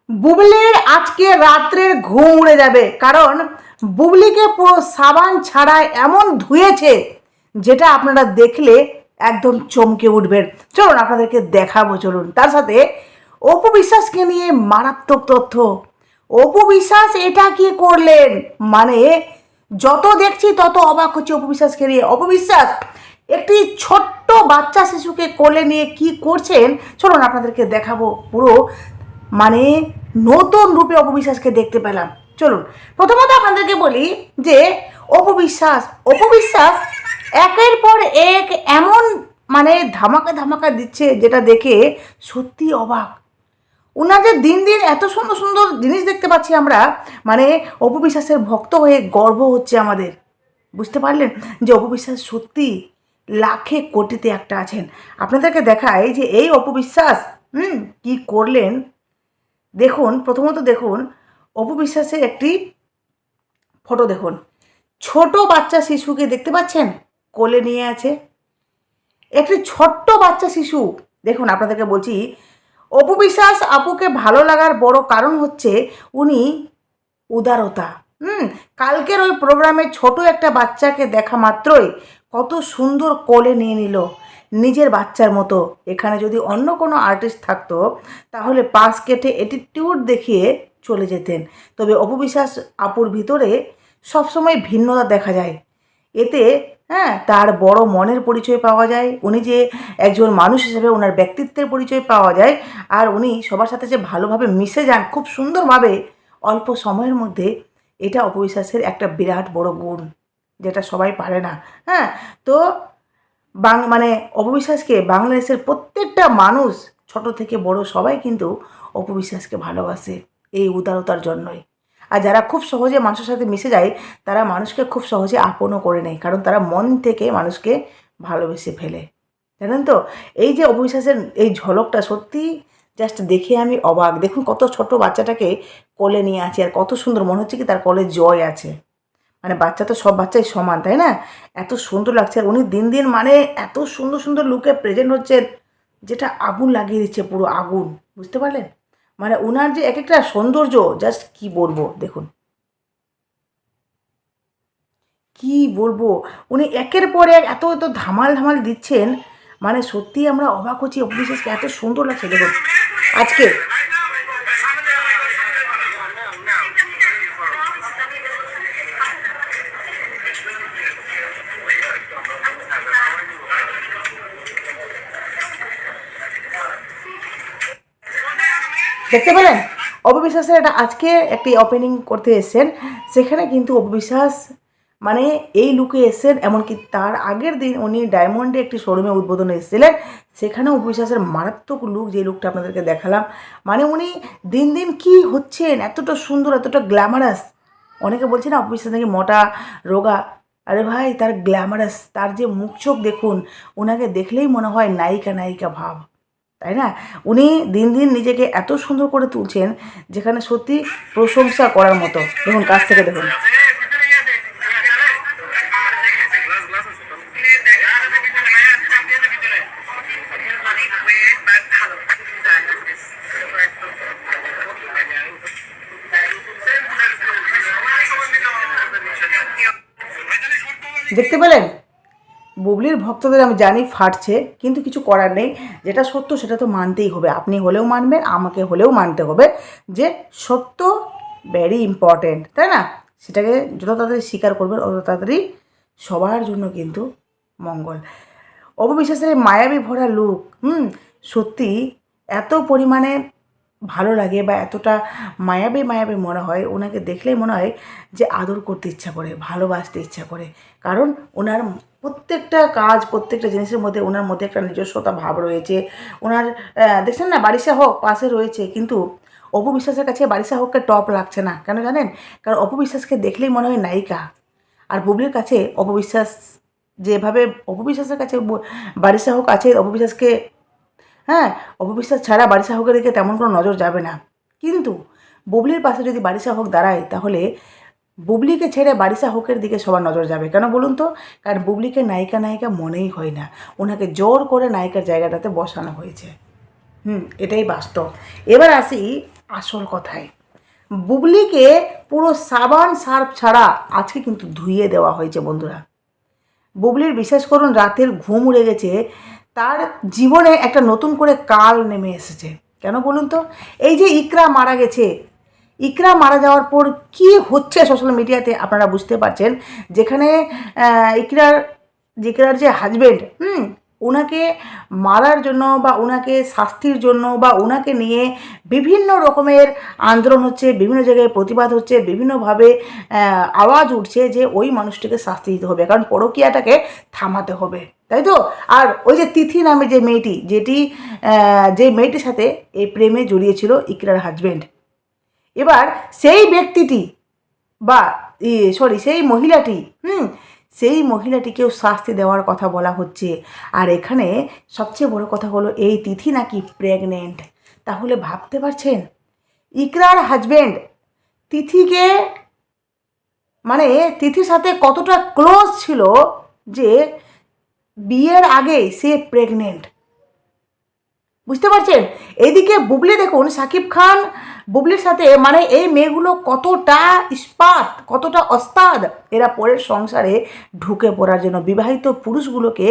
বুবলির আজকে রাত্রের ঘুম উড়ে যাবে, কারণ বুবলিকে পুরো সাবান ছাড়া এমন ধুয়েছে যেটা আপনারা দেখলে একদম চমকে উঠবেন। চলুন আপনাদেরকে দেখাবো, চলুন। তার সাথে অপু বিশ্বাসকে নিয়ে মারাত্মক তথ্য। অপু বিশ্বাস এটা কি করলেন, মানে যত দেখছি তত অবাক হচ্ছে অপু বিশ্বাসকে নিয়ে। অপু বিশ্বাস একটি ছোট্ট বাচ্চা শিশুকে কোলে নিয়ে কি করছেন, চলুন আপনাদেরকে দেখাবো পুরো, মানে নতুন রূপে অপবিশ্বাসকে দেখতে পেলাম। চলুন প্রথমত আপনাদেরকে বলি যে অপবিশ্বাস একের পর এক এমন মানে ধামাকা ধামাকা দিচ্ছে যেটা দেখে সত্যি অবাক। ওনাদের দিন দিন এত সুন্দর সুন্দর জিনিস দেখতে পাচ্ছি আমরা, মানে অপবিশ্বাসের ভক্ত হয়ে গর্ব হচ্ছে আমাদের। বুঝতে পারলেন যে অপবিশ্বাস সত্যি লাখে কোটিতে একটা আছেন। আপনাদেরকে দেখায় যে এই অপবিশ্বাস কি করলেন। দেখুন, প্রথমত দেখুন অপু বিশ্বাসের একটি ফটো দেখুন। ছোট বাচ্চা শিশুকে দেখতে পাচ্ছেন, কোলে নিয়ে আছে একটি ছোট্ট বাচ্চা শিশু। দেখুন আপনাদেরকে বলছি, অপু বিশ্বাস আপুকে ভালো লাগার বড় কারণ হচ্ছে উনি উদারতা। কালকের ওই প্রোগ্রামে ছোট একটা বাচ্চাকে দেখা মাত্রই কত সুন্দর কোলে নিয়ে নিল নিজের বাচ্চার মতো। এখানে যদি অন্য কোনো আর্টিস্ট থাকতো তাহলে পাশ কেটে অ্যাটিটিউড দেখিয়ে চলে যেতেন। তবে অপু বিশ্বাস আপুর ভিতরে সবসময় ভিন্নতা দেখা যায়। এতে তার বড় মনের পরিচয় পাওয়া যায়, উনি যে একজন মানুষ হিসেবে ওনার ব্যক্তিত্বের পরিচয় পাওয়া যায়, আর উনি সবার সাথে যে ভালোভাবে মিশে যান খুব সুন্দরভাবে অল্প সময়ের মধ্যে, এটা অপবিশ্বাসের একটা বিরাট বড় গুণ, যেটা সবাই পারে না। তো মানে অপবিশ্বাসকে বাংলাদেশের প্রত্যেকটা মানুষ ছোট থেকে বড় সবাই কিন্তু অপবিশ্বাসকে ভালোবাসে এই উদারতার জন্যই। আর যারা খুব সহজে মানুষের সাথে মিশে যায় তারা মানুষকে খুব সহজে আপনও করে নেয়, কারণ তারা মন থেকে মানুষকে ভালোবেসে ফেলে। জানেন তো, এই যে অপবিশ্বাসের এই ঝলকটা সত্যি জাস্ট দেখে আমি অবাক। দেখুন কত ছোট বাচ্চাটাকে কোলে নিয়ে আছে, আর কত সুন্দর মনে হচ্ছে কি তার কোলে জয় আছে। মানে বাচ্চা তো সব বাচ্চাই সমান, তাই না? এত সুন্দর লাগছে। আর উনি দিন দিন মানে এত সুন্দর সুন্দর লুকে প্রেজেন্ট হচ্ছেন যেটা আগুন লাগিয়ে দিচ্ছে, পুরো আগুন। বুঝতে পারলেন? মানে ওনার যে এক একটা সৌন্দর্য, জাস্ট কি বলবো। দেখুন কি বলবো, উনি একের পর এক এত এত ধামাল ধামাল দিচ্ছেন, মানে সত্যি আমরা অবাক হচ্ছি। অপবিশ্বাসকে এত সুন্দর লাগছে দেখুন আজকে। দেখতে পেলেন অপবিশ্বাসের এটা আজকে একটি ওপেনিং করতে এসেছেন, সেখানে কিন্তু অপবিশ্বাস মানে এই লুকে এসেছেন। এমনকি তার আগের দিন উনি ডায়মন্ডে একটি শোরুমে উদ্বোধনে এসেছিলেন, সেখানেও অপবিশ্বাসের মারাত্মক লুক, যে লুকটা আপনাদেরকে দেখালাম। মানে উনি দিন দিন কি হচ্ছেন, এতটা সুন্দর এতটা গ্ল্যামারাস। অনেকে বলছে না অপবিশ্বাস নাকি মোটা রোগা, আরে ভাই তার গ্ল্যামারাস, তার যে মুখ চোখ দেখুন, ওনাকে দেখলেই মনে হয় নায়িকা নায়িকা ভাব, তাই না? উনি দিন দিন নিজেকে এত সুন্দর করে তুলছেন যেখানে সত্যি প্রশংসা করার মতো। দেখুন কাছ থেকে দেখুন। দেখতে পেলেন? বুবলির ভক্তদের আমি জানি ফাটছে, কিন্তু কিছু করার নেই। যেটা সত্য সেটা তো মানতেই হবে। আপনি হলেও মানবেন, আমাকে হলেও মানতে হবে যে সত্য ভেরি ইম্পর্টেন্ট, তাই না? সেটাকে যত তাড়াতাড়ি স্বীকার করবেন তত তাড়াতাড়ি সবার জন্য কিন্তু মঙ্গল। অপবিশ্বাসের এই মায়াবী ভরা লুক সত্যি এত পরিমাণে ভালো লাগে, বা এতটা মায়াবী মায়াবী মনে হয়, ওনাকে দেখলেই মনে হয় যে আদর করতে ইচ্ছা করে, ভালোবাসতে ইচ্ছা করে। কারণ ওনার প্রত্যেকটা কাজ, প্রত্যেকটা জিনিসের মধ্যে ওনার মধ্যে একটা নিজস্বতা ভাব রয়েছে। ওনার দেখছেন না, বারিশা হক পাশে রয়েছে, কিন্তু অপু বিশ্বাসের কাছে বারিশা হককে টপ লাগছে না। কেন জানেন? কারণ অপু বিশ্বাসকে দেখলেই মনে হয় নায়িকা। আর বুবলির কাছে অপবিশ্বাস যেভাবে, অপবিশ্বাসের কাছে বারিশা হক আছে, অপবিশ্বাসকে অপবিশ্বাস ছাড়া বারিশা হকের দিকে তেমন কোনো নজর যাবে না। কিন্তু বুবলির পাশে যদি বারিশা হক দাঁড়ায় তাহলে বুবলিকে ছেড়ে বারিশা হকের দিকে সবার নজর যাবে। কেন বলুন তো? কারণ বুবলিকে নায়িকা নায়িকা মনেই হয় না, ওনাকে জোর করে নায়িকার জায়গাটাতে বসানো হয়েছে। এটাই বাস্তব। এবার আসি আসল কথায় বুবলিকে পুরো সাবান সার্ফ ছাড়া আজকে কিন্তু ধুইয়ে দেওয়া হয়েছে বন্ধুরা। বুবলির বিশ্বাস করুন রাতের ঘুম উড়ে গেছে, তার জীবনে একটা নতুন করে কাল নেমে এসেছে। কেন বলুন তো? এই যে ইকরা মারা গেছে, ইকরা মারা যাওয়ার পর কি হচ্ছে সোশ্যাল মিডিয়াতে আপনারা বুঝতে পারছেন। যেখানে ইকরার ইকরার যে হাজবেন্ড ওনাকে মারার জন্য বা ওনাকে শাস্তির জন্য বা ওনাকে নিয়ে বিভিন্ন রকমের আন্দোলন হচ্ছে, বিভিন্ন জায়গায় প্রতিবাদ হচ্ছে, বিভিন্নভাবে আওয়াজ উঠছে যে ওই মানুষটিকে শাস্তি দিতে হবে, কারণ পরকীয়াটাকে থামাতে হবে, তাই তো? আর ওই যে তিথি নামে যে মেয়েটি, যে মেয়েটির সাথে এই প্রেমে জড়িয়েছিল ইকরার হাজবেন্ড, এবার সেই ব্যক্তিটি বা সেই মহিলাটি সেই মহিলাটিকেও শাস্তি দেওয়ার কথা বলা হচ্ছে। আর এখানে সবচেয়ে বড় কথা হলো এই তিথি নাকি প্রেগনেন্ট। তাহলে ভাবতে পারছেন ইকরার হাজবেন্ড তিথিকে মানে তিথির সাথে কতটা ক্লোজ ছিল যে বিয়ের আগে সে প্রেগনেন্ট। বুঝতে পারছেন? এইদিকে বুবলি দেখুন, শাকিব খান বুবলির সাথে মানে এই মেয়েগুলো কতটা ইস্পাত, কতটা ওস্তাদ এরা পরের সংসারে ঢুকে পড়ার জন্য। বিবাহিত পুরুষগুলোকে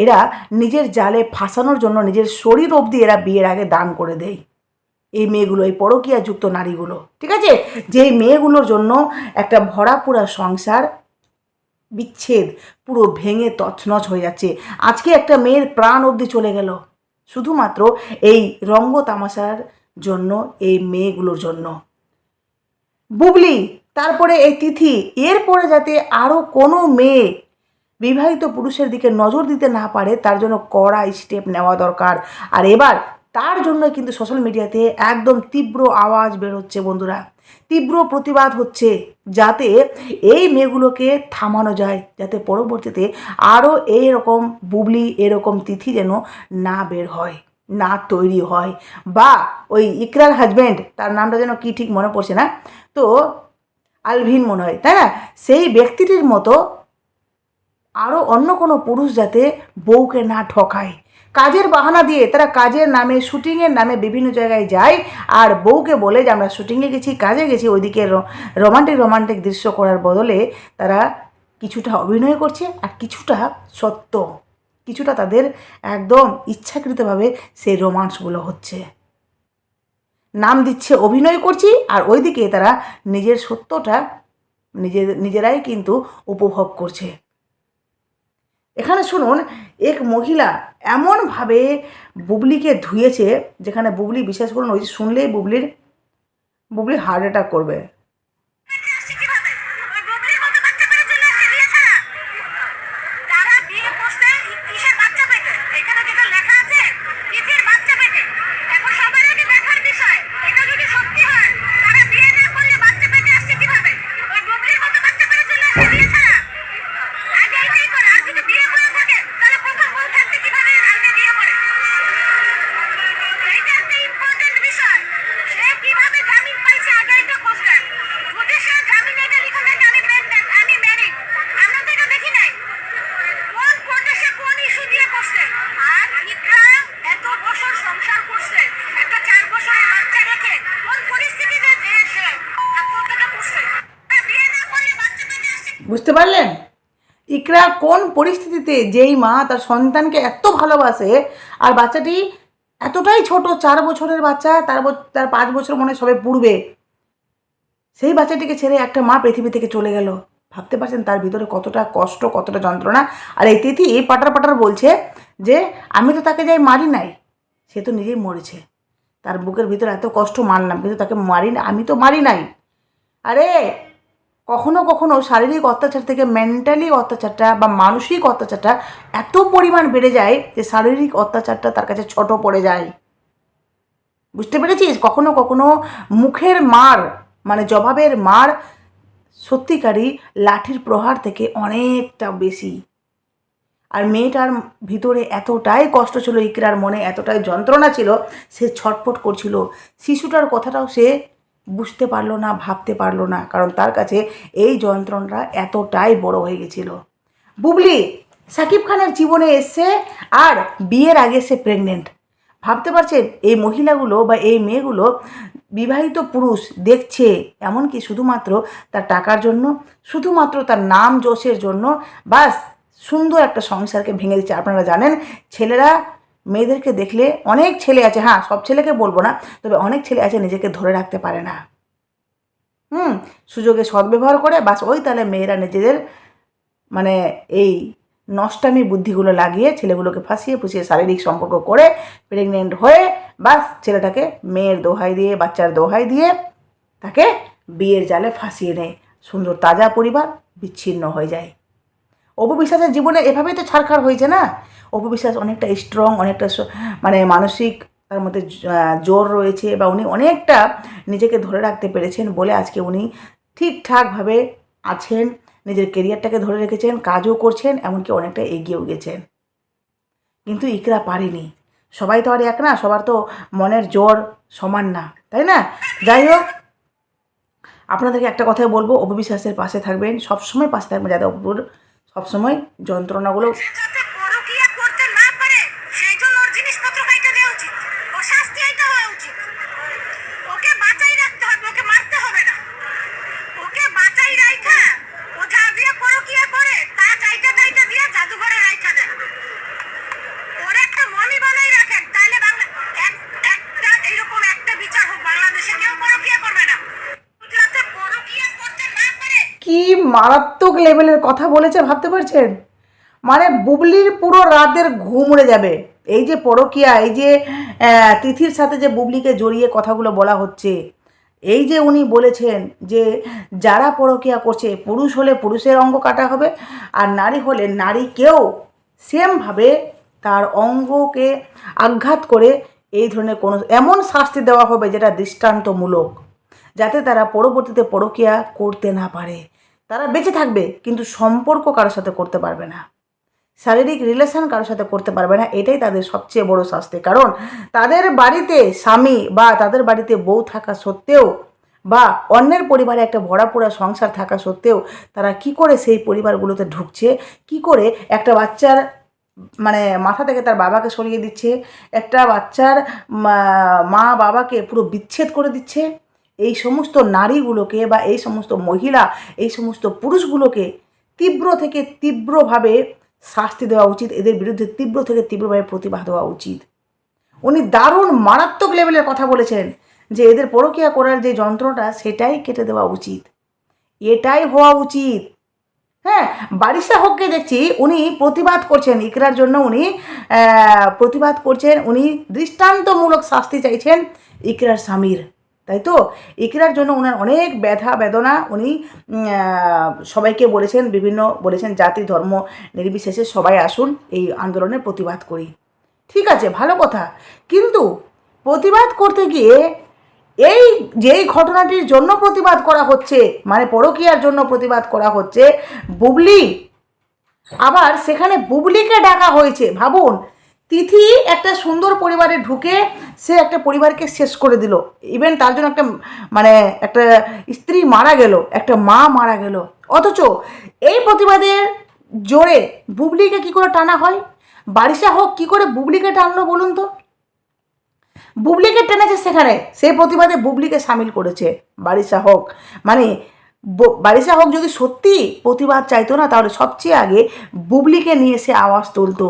এরা নিজের জালে ফাঁসানোর জন্য নিজের শরীর অবধি এরা বিয়ের আগে দান করে দেয়। এই মেয়েগুলো, এই পরকীয়াযুক্ত নারীগুলো, ঠিক আছে, যেই মেয়েগুলোর জন্য একটা ভরা পুরা সংসার বিচ্ছেদ পুরো ভেঙে তছনছ হয়ে যাচ্ছে। আজকে একটা মেয়ের প্রাণ অবধি চলে গেল শুধুমাত্র এই রঙ্গ তামাশার জন্য, এই মেয়েগুলোর জন্য। বুবলি, তারপরে এই তিথি, এরপরে যাতে আরও কোনো মেয়ে বিবাহিত পুরুষের দিকে নজর দিতে না পারে তার জন্য কড়া স্টেপ নেওয়া দরকার। আর এবার তার জন্য কিন্তু সোশ্যাল মিডিয়াতে একদম তীব্র আওয়াজ বেরোচ্ছে বন্ধুরা, তীব্র প্রতিবাদ হচ্ছে, যাতে এই মেয়েগুলোকে থামানো যায়, যাতে পরবর্তীতে আরও এইরকম বুবলি, এরকম তিথি যেন না বের হয়, না তৈরি হয়। বা ওই ইকরার হাজব্যান্ড, তার নামটা যেন কি ঠিক মনে পড়ছে না, তো আলভিন মনে হয়, তাই না, সেই ব্যক্তিটির মতো আরও অন্য কোনো পুরুষ যাতে বউকে না ঠকায়। কাজের বাহানা দিয়ে তারা কাজের নামে, শুটিংয়ের নামে বিভিন্ন জায়গায় যায়, আর বউকে বলে যে আমরা শুটিংয়ে গেছি, কাজে গেছি, ওইদিকে রোমান্টিক দৃশ্য করার বদলে তারা কিছুটা অভিনয় করছে আর কিছুটা সত্য, কিছুটা তাদের একদম ইচ্ছাকৃতভাবে সেই রোমান্সগুলো হচ্ছে। নাম দিচ্ছে অভিনয় করছি, আর ওইদিকে তারা নিজের সত্যটা নিজেরাই কিন্তু উপভোগ করছে। এখানে শুনুন, এক মহিলা এমনভাবে বুবলিকে ধুয়েছে, যেখানে বুবলি, বিশ্বাস করুন, ওই শুনলেই বুবলি হার্ট অ্যাটাক করবে। বুঝতে পারলেন ইকরা কোন পরিস্থিতিতে, যেই মা তার সন্তানকে এত ভালোবাসে আর বাচ্চাটি এতটাই ছোট, 4 বছরের বাচ্চা, তার 5 বছর মনে সবে পূর্বে, সেই বাচ্চাটিকে ছেড়ে একটা মা পৃথিবী থেকে চলে গেল। ভাবতে পারছেন তার ভিতরে কতটা কষ্ট, কতটা যন্ত্রণা। আর এই তিথি পাটার পাটার বলছে যে আমি তো তাকে যাই মারি নাই, সে তো নিজেই মরেছে, তার বুকের ভিতরে এত কষ্ট মারলাম কিন্তু তাকে মারি না, আমি তো মারি নাই। আরে কখনো কখনো শারীরিক অত্যাচার থেকে মেন্টালি অত্যাচারটা বা মানসিক অত্যাচারটা এত পরিমাণ বেড়ে যায় যে শারীরিক অত্যাচারটা তার কাছে ছোট পড়ে যায়। বুঝতে পেরেছিস? কখনো কখনো মুখের মার মানে জবাবের মার সত্যিকারই লাঠির প্রহার থেকে অনেকটা বেশি। আর মেয়েটার ভিতরে এতটাই কষ্ট ছিল, ইকরার মনে এতটাই যন্ত্রণা ছিল, সে ছটফট করছিল। শিশুটার কথাটাও সে বুঝতে পারলো না, ভাবতে পারলো না, কারণ তার কাছে এই যন্ত্রণাটা এতটাই বড় হয়ে গেছিল। বুবলি শাকিব খানের জীবনে এসছে আর বিয়ের আগে সে প্রেগনেন্ট। ভাবতে পারছেন এই মহিলাগুলো বা এই মেয়েগুলো বিবাহিত পুরুষ দেখছে, এমনকি শুধুমাত্র তার টাকার জন্য, শুধুমাত্র তার নাম যশের জন্য, বাস সুন্দর একটা সংসারকে ভেঙে দিচ্ছে। আপনারা জানেন ছেলেরা মেয়েদেরকে দেখলে, অনেক ছেলে আছে, হ্যাঁ সব ছেলেকে বলবো না, তবে অনেক ছেলে আছে নিজেকে ধরে রাখতে পারে না, সুযোগে সদ্ব্যবহার করে, বাস ওই তাহলে মেয়েরা নিজেদের মানে এই নষ্টামি বুদ্ধিগুলো লাগিয়ে ছেলেগুলোকে ফাঁসিয়ে ফুসিয়ে শারীরিক সম্পর্ক করে প্রেগনেন্ট হয়ে বাস ছেলেটাকে মেয়ের দোহাই দিয়ে, বাচ্চার দোহাই দিয়ে তাকে বিয়ের জালে ফাঁসিয়ে নেয়। সুন্দর তাজা পরিবার বিচ্ছিন্ন হয়ে যায়। অপু বিশ্বাসের জীবনে এভাবেই তো ছাড়খাড় হয়েছে না। অপু বিশ্বাস অনেকটা স্ট্রং, অনেকটা মানে মানসিক তার মধ্যে জোর রয়েছে, বা উনি অনেকটা নিজেকে ধরে রাখতে পেরেছেন বলে আজকে উনি ঠিকঠাকভাবে আছেন, নিজের কেরিয়ারটাকে ধরে রেখেছেন, কাজও করছেন, এমনকি অনেকটা এগিয়েও গেছেন। কিন্তু ইকরা পারেনি। সবাই তো আর এক না, সবার তো মনের জোর সমান না, তাই না? যাই হোক, আপনাদেরকে একটা কথাই বলবো, অপু বিশ্বাসের পাশে থাকবেন, সবসময় পাশে থাকবেন, যাতে অপুর সবসময় যন্ত্রণাগুলো কি মারাত্মক লেভেলের কথা বলেছে ভাবতে পারছেন? মানে বুবলির পুরো রাতের ঘুম উড়ে যাবে। এই যে পরকীয়া, এই যে তিথির সাথে যে বুবলিকে জড়িয়ে কথাগুলো বলা হচ্ছে, এই যে উনি বলেছেন যে যারা পরকীয়া করছে, পুরুষ হলে পুরুষের অঙ্গ কাটা হবে, আর নারী হলে নারীকেও সেমভাবে তার অঙ্গকে আঘাত করে এই ধরনের কোনো এমন শাস্তি দেওয়া হবে যেটা দৃষ্টান্তমূলক, যাতে তারা পরবর্তীতে পরকীয়া করতে না পারে। তারা বেঁচে থাকবে কিন্তু সম্পর্ক কারোর সাথে করতে পারবে না, শারীরিক রিলেশন কারোর সাথে করতে পারবে না। এটাই তাদের সবচেয়ে বড় শাস্তি। কারণ তাদের বাড়িতে স্বামী বা তাদের বাড়িতে বউ থাকা সত্ত্বেও, বা অন্যের পরিবারে একটা ভরাপোড়া সংসার থাকা সত্ত্বেও, তারা কি করে সেই পরিবারগুলোতে ঢুকছে, কি করে একটা বাচ্চার মানে মাথা থেকে তার বাবাকে সরিয়ে দিচ্ছে, একটা বাচ্চার মা বাবাকে পুরো বিচ্ছেদ করে দিচ্ছে। এই সমস্ত নারীগুলোকে বা এই সমস্ত মহিলা, এই সমস্ত পুরুষগুলোকে তীব্র থেকে তীব্রভাবে শাস্তি দেওয়া উচিত, এদের বিরুদ্ধে তীব্র থেকে তীব্রভাবে প্রতিবাদ হওয়া উচিত। উনি দারুণ মারাত্মক লেভেলের কথা বলেছেন যে এদের পরকীয়া করার যে যন্ত্রটা সেটাই কেটে দেওয়া উচিত, এটাই হওয়া উচিত। হ্যাঁ, বারিশা হককে দেখছি উনি প্রতিবাদ করছেন, ইকরার জন্য উনি প্রতিবাদ করছেন, উনি দৃষ্টান্তমূলক শাস্তি চাইছেন ইকরার স্বামীর, তাই তো? ইকরার জন্য ওনার অনেক ব্যথা বেদনা, উনি সবাইকে বলেছেন, বলেছেন জাতি ধর্ম নির্বিশেষে সবাই আসুন এই আন্দোলনের প্রতিবাদ করি। ঠিক আছে, ভালো কথা, কিন্তু প্রতিবাদ করতে গিয়ে এই যেই ঘটনাটির জন্য প্রতিবাদ করা হচ্ছে, মানে পরকীয়ার জন্য প্রতিবাদ করা হচ্ছে, বুবলি, আবার সেখানে বুবলিকে ডাকা হয়েছে। ভাবুন, তিথি একটা সুন্দর পরিবারে ঢুকে সে একটা পরিবারকে শেষ করে দিল, ইভেন তার জন্য একটা মানে একটা স্ত্রী মারা গেল, একটা মা মারা গেল, অথচ এই প্রতিবাদের জোরে বুবলিকে কি করে টানা হয়? বারিশা হোক কি করে বুবলিকে টানলো বলুন তো? বুবলিকে টেনেছে সেখানে, সেই প্রতিবাদে বুবলিকে সামিল করেছে বারিশা হোক। মানে বারিশা হোক যদি সত্যি প্রতিবাদ চাইতো না, তাহলে সবচেয়ে আগে বুবলিকে নিয়ে সে আওয়াজ তুলতো,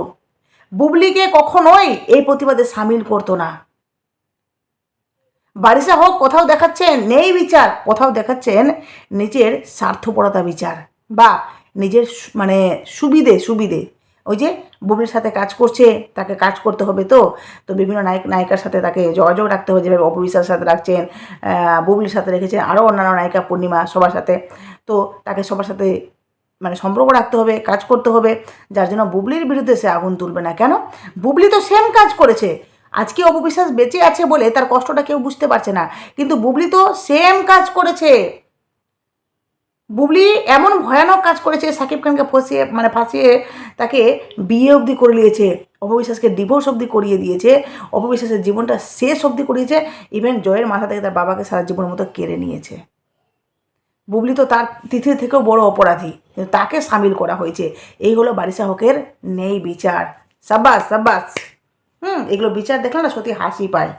বুবলিকে কখনোই এই প্রতিবাদে সামিল করতো না। বারিশা হোক কোথাও দেখাচ্ছেন নেই বিচার, কোথাও দেখাচ্ছেন নিজের স্বার্থপরতা বিচার, বা নিজের মানে সুবিধে। ওই যে বুবলির সাথে কাজ করছে, তাকে কাজ করতে হবে, তো বিভিন্ন নায়িকার সাথে তাকে যোগাযোগ রাখতে হবে, যেভাবে অপু বিশ্বাসের সাথে রাখছেন, বুবলির সাথে রেখেছেন, আরও অন্যান্য নায়িকা পূর্ণিমা, সবার সাথে, তো তাকে সবার সাথে মানে সম্পর্ক রাখতে হবে, কাজ করতে হবে, যার জন্য বুবলির বিরুদ্ধে সে আগুন তুলবে না। কেন? বুবলি তো সেম কাজ করেছে, আজকে অপু বিশ্বাস বেঁচে আছে বলে তার কষ্টটা কেউ বুঝতে পারছে না, কিন্তু বুবলি তো সেম কাজ করেছে। বুবলি এমন ভয়ানক কাজ করেছে, সাকিব খানকে ফাঁসিয়ে তাকে বিয়ে অবধি করে নিয়েছে, অপু বিশ্বাসকে ডিভোর্স অবধি করিয়ে দিয়েছে, অপু বিশ্বাসের জীবনটা শেষ অবধি করিয়েছে, ইভেন জয়ের মাথা থেকে তার বাবাকে সারা জীবনের মতো কেড়ে নিয়েছে। বুবলি তো তার তিথির থেকেও বড় অপরাধী, কিন্তু তাকে সামিল করা হয়েছে। এই হলো বারিশা হকের নেই বিচার। সাব্বাস সাব্বাস। এগুলো বিচার দেখলে না সত্যি হাসি পায়।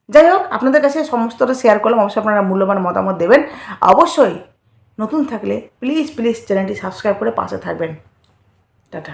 যাই হোক, আপনাদের কাছে সমস্তটা শেয়ার করলাম, অবশ্যই আপনারা মূল্যবান মতামত দেবেন। অবশ্যই নতুন থাকলে প্লিজ চ্যানেলটি সাবস্ক্রাইব করে পাশে থাকবেন। টাটা।